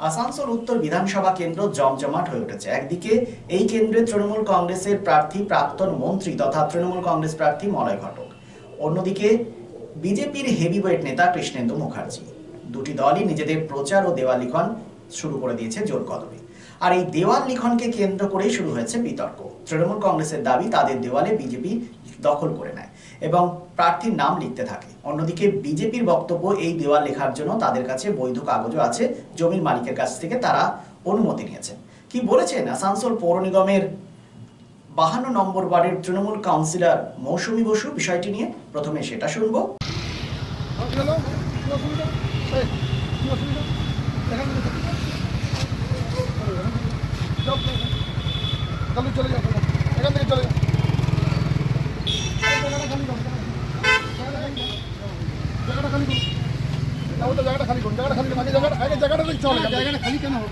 আসানসোল উত্তর বিধানসভা কেন্দ্র জমজমাট হয়ে উঠেছে। একদিকে এই কেন্দ্রে তৃণমূল কংগ্রেসের প্রার্থী প্রাক্তন মন্ত্রী তথা তৃণমূল কংগ্রেস প্রার্থী মলয় ঘটক, অন্যদিকে বিজেপির হেভিওয়েট নেতা কৃষ্ণেন্দু মুখার্জি। দুটি দলই নিজেদের প্রচার ও দেওয়াল লিখন শুরু করে দিয়েছে জোর কদমে। আর এই দেওয়াল লিখনকে কেন্দ্র করেই শুরু হয়েছে বিতর্ক। তৃণমূল কংগ্রেসের দাবি তাদের দেওয়ালে বিজেপি দখল করে নেয় এবং প্রার্থীর নাম লিখতে থাকে। অন্যদিকে বিজেপির বক্তব্য, এই দেওয়াল লেখার জন্য তাদের কাছে বৈধ কাগজও আছে, জমির মালিকের কাছ থেকে তারা অনুমতি নিয়েছেন। কি বলেছেন আসানসোল পৌর নিগমের 52 নম্বর ওয়ার্ডের তৃণমূল কাউন্সিলর মৌসুমী বসু বিষয়টি নিয়ে, প্রথমে সেটা শুনবো। চলে যাও, এখান থেকে চলে যাও। জায়গাটা খালি করুন, জায়গাটা খালি করুন, জায়গাটা খালি করুন, আগে জায়গাটা থেকে চল। জায়গাটা খালি কেন হবে?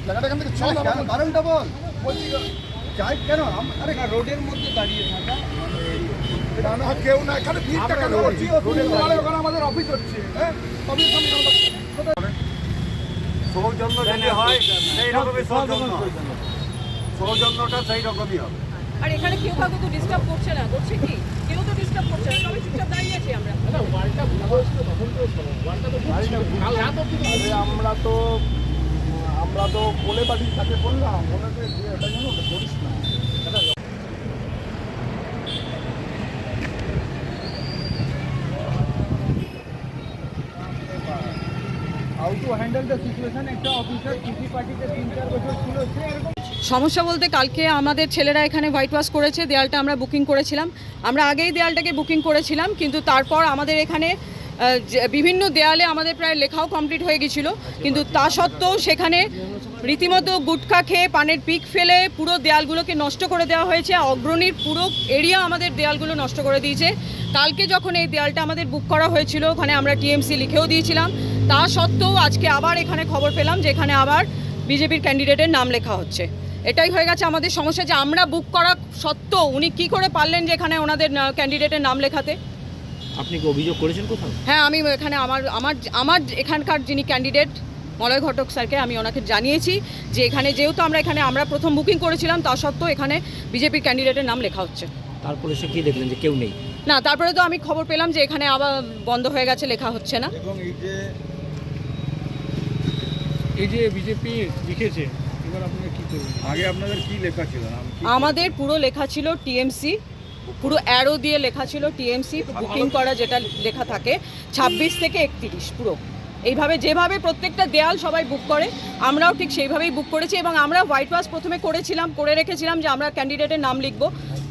জায়গাটা এখান থেকে চল, কারণটা বল। বলছি যাই কেন? আরে রোডের মধ্যে দাঁড়িয়ে থাকা না, কেউ না, এখানে ভিড়টা কেন করছি? ওখানে আমাদের অফিস হচ্ছে। হ্যাঁ, সৌজন্য যদি হয় সেই রকমই সৌজন্য, সৌজন্যটা সেই রকমই হবে। আর এখানে কেউ কাউকে তো ডিস্টার্ব করছে না, করছে কি? কেউ তো ডিস্টার্ব করছে না, সবাই চুপচাপ দাঁড়িয়ে আছি আমরা। আমরা তো কোলে বাড়ির কাছে বললাম ওনাকে এটা যেন করিস না। How to handle the situation, একটা অফিসার কৃষি পার্টিতে 3-4 বছর ছিল, সে এরকম সমস্যা বলতে কালকে আমাদের ছেলেরা এখানে হোয়াইট ওয়াশ করেছে, দেয়ালটা আমরা বুকিং করেছিলাম। আমরা আগেই দেয়ালটাকে বুকিং করেছিলাম, কিন্তু তারপর আমাদের এখানে বিভিন্ন দেয়ালে আমাদের প্রায় লেখাও কমপ্লিট হয়ে গেছিলো, কিন্তু তা সত্ত্বেও সেখানে রীতিমতো গুটখা খেয়ে পানের পিক ফেলে পুরো দেয়ালগুলোকে নষ্ট করে দেওয়া হয়েছে। অগ্রণীর পুরো এরিয়া আমাদের দেয়ালগুলো নষ্ট করে দিয়েছে। কালকে যখন এই দেয়ালটা আমাদের বুক করা হয়েছিল, ওখানে আমরা টিএমসি লিখেও দিয়েছিলাম। তা সত্ত্বেও আজকে আবার এখানে খবর পেলাম যে এখানে আবার বিজেপির ক্যান্ডিডেটের নাম লেখা হচ্ছে। এটাই হয়ে গেছে আমাদের সমস্যা, যে আমরা বুক করা সত্ত্বেও উনি কি করে পারলেন যে এখানে ওনাদের ক্যান্ডিডেটের নাম লেখাতে। আপনি কি অভিযোগ করেছেন কোথাও? হ্যাঁ, আমি এখানে আমার এখানকার যিনি ক্যান্ডিডেট মলয় ঘটক স্যারকে আমি ওনাকে জানিয়েছি যে এখানে যেহেতু আমরা প্রথম বুকিং করেছিলাম, তা সত্ত্বেও এখানে বিজেপির ক্যান্ডিডেটের নাম লেখা হচ্ছে। তারপরে সে কি দেখলেন যে কেউ নেই? না, তারপরে তো আমি খবর পেলাম যে এখানে আবার বন্ধ হয়ে গেছে, লেখা হচ্ছে না। এবং এই যে বিজেপি লিখেছে, এবার আপনারা কি করবেন? আগে আপনাদের কি লেখা ছিল? আমাদের পুরো লেখা ছিল টিএমসি, পুরো অ্যারো দিয়ে লেখা ছিল টিএমসি বুকিং করা, যেটা লেখা থাকে 26 থেকে 31 পুরো এইভাবে, যেভাবে প্রত্যেকটা দেয়াল সবাই বুক করে আমরাও ঠিক সেইভাবেই বুক করেছি। এবং আমরা হোয়াইট ওয়াশ প্রথমে করে রেখেছিলাম যে আমরা ক্যান্ডিডেটের নাম লিখব।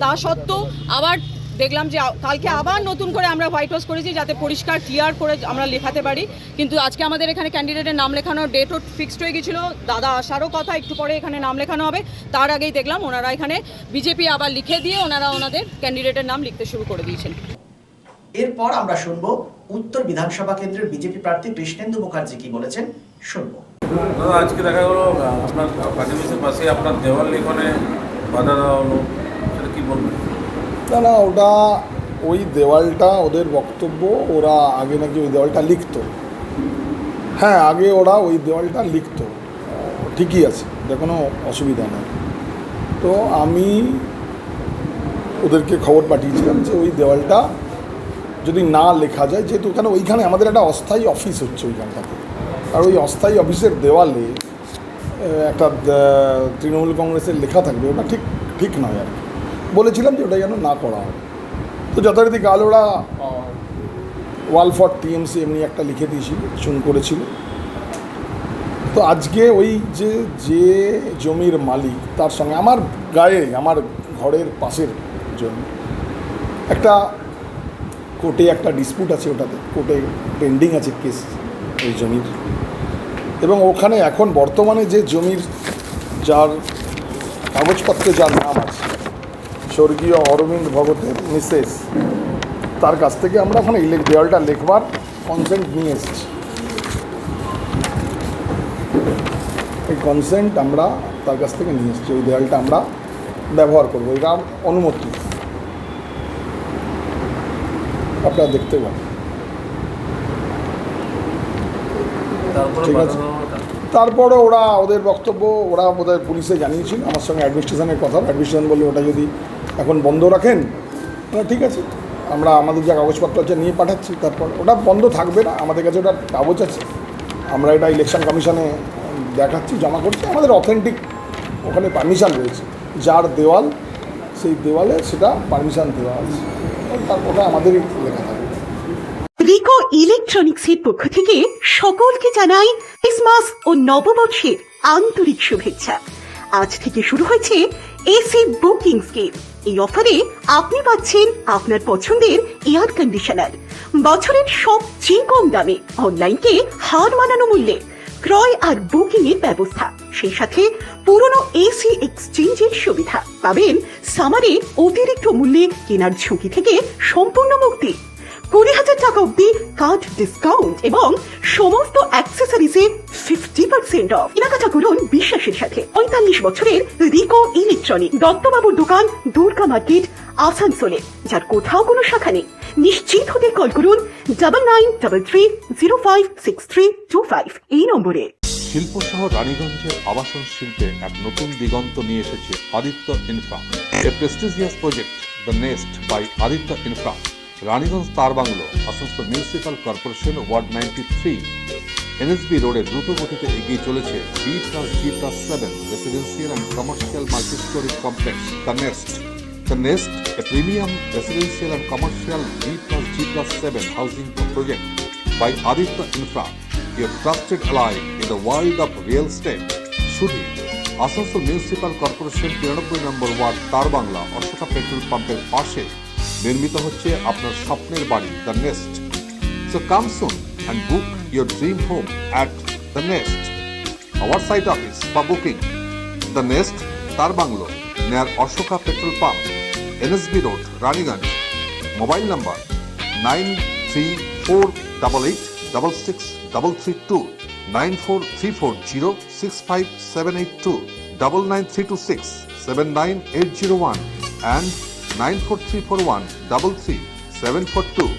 তা সত্ত্বেও আবার দেখলাম যে কালকে আবার নতুন করে আমরা হোয়াইট ওয়াশ করেছি যাতে পরিষ্কার ক্লিয়ার করে আমরা লেখাতে পারি। কিন্তু আজকে আমাদের এখানে ক্যান্ডিডেটের নাম লেখানোর ডেটও ফিক্সড হয়ে গেছিলো, দাদা আসারও কথা, একটু পরে এখানে নাম লেখানো হবে। তার আগেই দেখলাম ওনারা এখানে বিজেপি আবার লিখে দিয়ে ওনারা ওনাদের ক্যান্ডিডেটের নাম লিখতে শুরু করে দিয়েছেন। এরপর আমরা শুনবো উত্তর বিধানসভা কেন্দ্রের বিজেপি প্রার্থী কৃষ্ণেন্দু মুখার্জি কি বলেছেন, শুনবো। দাদা, আজকে দেখা গেল আপনার পার্টিমেন্টের পাশে আপনার দেওয়াল লিখনে বাধা দেওয়া হলো, সেটা কী বলবেন? না, ওটা ওই দেওয়ালটা ওদের বক্তব্য, ওরা আগে নাকি ওই দেওয়ালটা লিখতো। হ্যাঁ, আগে ওরা ওই দেওয়ালটা লিখতো, ঠিকই আছে, এটা কোনো অসুবিধা নেই। তো আমি ওদেরকে খবর পাঠিয়েছিলাম যে ওই দেওয়ালটা যদি না লেখা যায়, যেহেতু ওইখানে আমাদের একটা অস্থায়ী অফিস হচ্ছে ওইখানটাতে, আর ওই অস্থায়ী অফিসের দেওয়ালে একটা তৃণমূল কংগ্রেসের লেখা থাকবে, ওটা ঠিক নয় আর কি। বলেছিলাম যে ওটা যেন না করা হয়। তো যথারীতি কাল ওরা ওয়াল ফর টিএমসি এমনি একটা লিখে দিয়েছিল, করেছিল। তো আজকে ওই যে জমির মালিক, তার সঙ্গে আমার আমার ঘরের পাশের জমি একটা কোর্টে একটা ডিসপিউট আছে, ওটাতে কোর্টে পেন্ডিং আছে কেস ওই জমির। এবং ওখানে এখন বর্তমানে যে জমির যার কাগজপত্রে যার নাম আছে, স্বর্গীয় অরবিন্দ ভগতের মিসেস, তার কাছ থেকে আমরা ওখানে দেওয়ালটা লেখবার কনসেন্ট নিয়ে এসেছি। এই কনসেন্ট আমরা তার কাছ থেকে নিয়ে এসেছি, ওই দেওয়ালটা আমরা ব্যবহার করবো, এটা অনুমতি আপনারা দেখতে পাবেন। ঠিক আছে, তারপরে ওরা ওদের বক্তব্য ওরা বোধহয় পুলিশে জানিয়েছিল, আমার সঙ্গে অ্যাডমিনিস্ট্রেশনের কথা, অ্যাডমিনিস্ট্রেশন বললে ওটা যদি এখন বন্ধ রাখেন ঠিক আছে, আমরা আমাদের যা কাগজপত্র আছে নিয়ে পাঠাচ্ছি। তারপর ওটা বন্ধ থাকবে না, আমাদের কাছে ওটা কাগজ আছে, আমরা এটা ইলেকশন কমিশনে দেখাচ্ছি, জমা করছি, আমাদের অথেন্টিক ওখানে পারমিশন রয়েছে, যার দেওয়াল সেই দেওয়ালে সেটা পারমিশন দেওয়া আছে, তারপরে আমাদেরই লেখা থাকবে। রিকো ইলেকট্রনিক্সের পক্ষ থেকে সকলকে জানাই ক্রিসমাস ও নববর্ষের আন্তরিক শুভেচ্ছা। আজ থেকে শুরু হয়েছে এসি বুকিং স্কিম। এই অফারে আপনি পাচ্ছেন আপনার পছন্দের এয়ার কন্ডিশনার বছরের সবচেয়ে কম দামে, অনলাইনকে হার মানানো মূল্যে ক্রয় আর বুকিং এর ব্যবস্থা, সেই সাথে পুরনো এসি এক্সচেঞ্জের সুবিধা পাবেন। সামারে অতিরিক্ত মূল্যে কেনার ঝুঁকি থেকে সম্পূর্ণ মুক্তি, 20,000 টাকা অব্দি কার্ড ডিসকাউন্ট এবং সমস্ত অ্যাক্সেসরিজে 50% অফ। কেনাকাটা করুন বিশ্বাসের সাথে। 45 বছরের রিকো ইলেকট্রনিক, দত্তবাবুর দোকান, দুর্গা মার্কেট, আসানসোলে, যার কোথাও কোনো শাখা নেই। নিশ্চিত হতে কল করুন 9933056325 এই নম্বরে। শিল্প শহর রানীগঞ্জের আবাসন শিল্পে এক নতুন দিগন্ত নিয়ে এসেছে Aditya infra, a prestigious project the Nest by Aditya infra, Raniganj Tar bungalow, Asansol municipal corporation, ward 93, NSB রোডে দ্রুত গতিতে এগিয়ে চলেছে B+G+7 residential and commercial multi storey complex the Nest. The Nest, a premium residential and commercial B+G+7 housing project by Aditya Infra, your trusted ally in the world of real estate. শুধু Asansol municipal corporation 93 নম্বর word তার Bangla Ashoka petrol পাম্পের পাশে নির্মিত হচ্ছে আপনার স্বপ্নের বাড়ি the nest. So come soon and book your dream home at the Nest. Our site office for booking the Nest, তার bungalow, near Ashoka Petrol Pump, NSB Road, Raniganj. Mobile number 9348866332, 9434065782, 99326 79801 and 94341 33742.